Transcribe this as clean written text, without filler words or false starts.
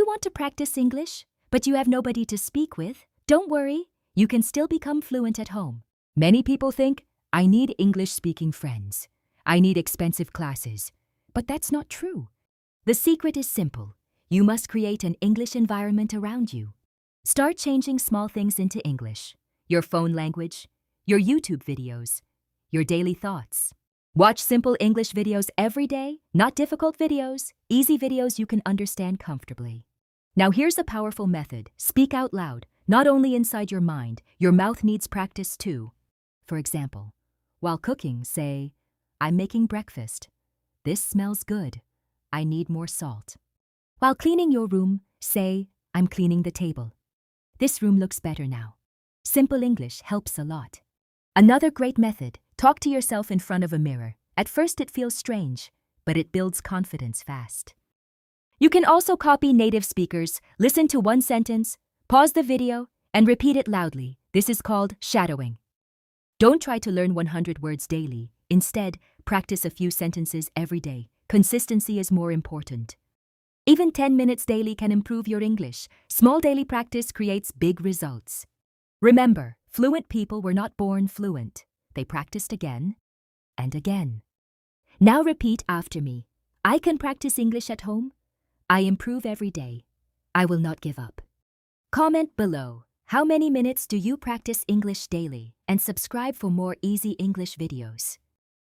want to practice English, but you have nobody to speak with? Don't worry, you can still become fluent at home. Many people think, I need English-speaking friends. I need expensive classes. But that's not true. The secret is simple. You must create an English environment around you. Start changing small things into English. Your phone language, your YouTube videos, your daily thoughts. Watch simple English videos every day, not difficult videos, easy videos you can understand comfortably. Now here's a powerful method. Speak out loud, not only inside your mind, your mouth needs practice too. For example, while cooking, say, I'm making breakfast. This smells good. I need more salt. While cleaning your room, say, I'm cleaning the table. This room looks better now. Simple English helps a lot. Another great method, talk to yourself in front of a mirror. At first it feels strange, but it builds confidence fast. You can also copy native speakers, listen to one sentence, pause the video, and repeat it loudly. This is called shadowing. Don't try to learn 100 words daily. Instead, practice a few sentences every day. Consistency is more important. Even 10 minutes daily can improve your English. Small daily practice creates big results. Remember, fluent people were not born fluent. They practiced again and again. Now repeat after me. I can practice English at home. I improve every day. I will not give up. Comment below. How many minutes do you practice English daily? And subscribe for more easy English videos.